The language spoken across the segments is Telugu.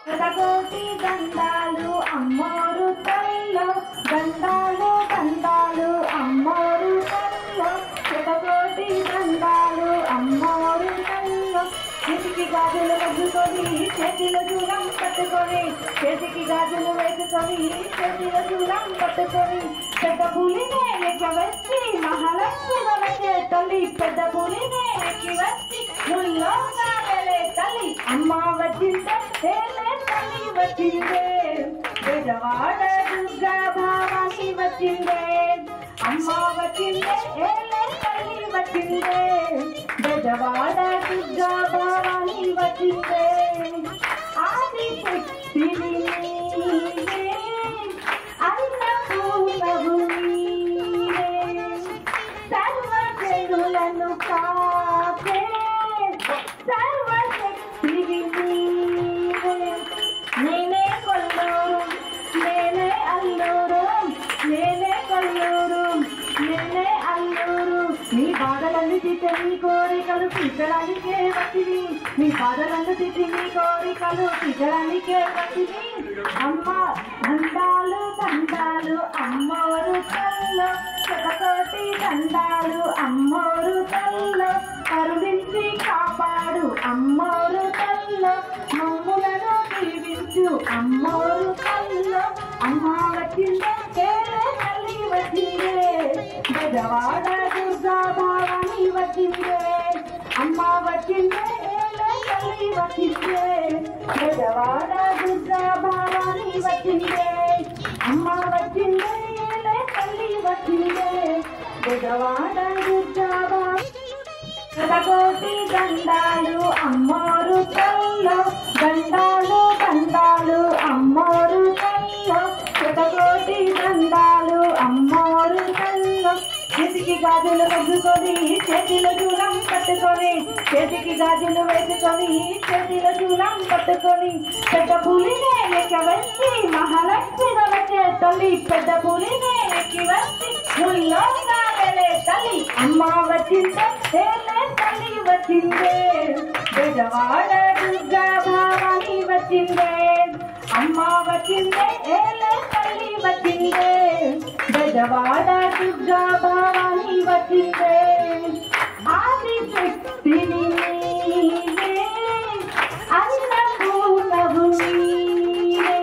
శతకోటి దండాలు అమ్మోరు తల్లో దండాలు దండాలు అమ్మోరు తల్లో శతకోటి దండాలు అమ్మోరు తల్లో చేతికి గాజులు వేసుకొని చేతిలో దూరం పట్టుకొని చేతికి గాజులు వేసుకొని చేతిలో దూరం పట్టుకొని పెద్ద పులినే ఎక్కవచ్చి మహాలక్ష్మి వచ్చే తల్లి పెద్ద పులినే ఎక్కి వచ్చి ముల్లో కాలే తల్లి అమ్మ వచ్చిందే తల్లి వచ్చిందే బెజవాడ దుర్గా భావాని వచ్చిందే అమ్మ వచ్చిందే తల్లి వచ్చిందే బెజవాడ దుర్గా భావాని వచ్చిందే ఆది శక్తిని అన్నపూర్ణవు నీవే సర్వజనులను కాపే సర్వశక్తివి నీవే నేనే కొల్లూరు నేనే అల్లూరు నేనే కొల్లూరు నేనే అల్లూరు నీ బాధలన్నీ తిట్టి నీ కోరికలు తీర్చడానికే వచ్చింది నీ బాధలన్నీ తిట్టి నీ కోరికలు తీర్చడానికే వచ్చింది అమ్మ దండాలు దండాలు అమ్మోరు తల్లో శతకోటి దండాలు అమ్మోరు తల్లో కరుణించి కాపాడు అమ్మోరు తల్లో మమ్ములను దీవించు అమ్మోరు తల్లో అమ్మ వచ్చిందే తల్లి వచ్చిందే బెజవాడ దుర్గా భావాని వచ్చిందే అమ్మ వచ్చిందే తల్లి వచ్చిందే బెజవాడ దుర్గా భావాని వచ్చిందే అమ్మ వచ్చిందే తల్లి వచ్చిందే బెజవాడ దుర్గా భావాని శతకోటి దండాలు అమ్మోరు తల్లో దండాలు దండాలు అమ్మోరు తల్లో శతకోటి దండాలు అమ్మోరు తల్లో చేతికి గాజులు వేసుకొని చేతిలో దూరం పట్టుకొని చేతికి గాజులు వేసుకొని చేతిలో దూరం పట్టుకొని పెద్ద పులినే ఎక్కవచ్చి మహాలక్ష్మి వచ్చే తల్లి పెద్ద పులినే ఎక్కి వచ్చి ముల్లో కాలే తల్లి అమ్మ వచ్చిందే తల్లి వచ్చిందే బెజవాడ దుర్గా భావాని వచ్చిందే అమ్మ వచ్చిందే తల్లి వచ్చిందే బెజవాడ దుర్గా భావాని వచ్చిందే ఆది శక్తిని నీవే అన్నపూర్ణవు నీవే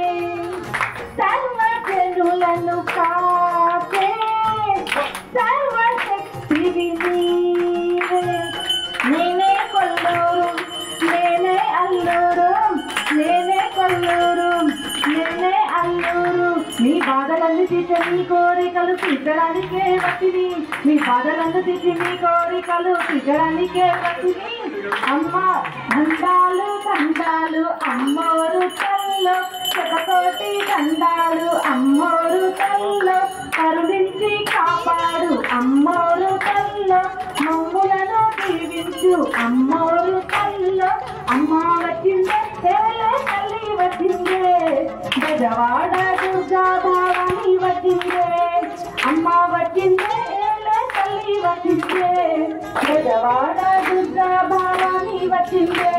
సర్వజనులను కాపే సర్వశక్తివి నీవే నేనే కొల్లూరు నేనే అల్లూరు నేనే కొల్లూరు నేనే అల్లూరు నీ బాధలన్నీ తిట్టి నీ కోరికలు తీర్చడానికే వచ్చింది నీ బాధలన్నీ తిట్టి నీ కోరికలు తీర్చడానికే వచ్చింది అమ్మ దండాలు దండాలు అమ్మోరు తల్లో శతకోటి దండాలు అమ్మోరు తల్లో కరుణించి కాపాడు అమ్మోరు తల్లో మమ్ములను దీవించు అమ్మోరు తల్లో అమ్మ వచ్చిందే తల్లి వచ్చిందే బెజవాడ దుర్గా భావాని వచ్చిందే అమ్మ వచ్చిందే తల్లి వచ్చిందే బెజవాడ దుర్గా భావాని వచ్చిందే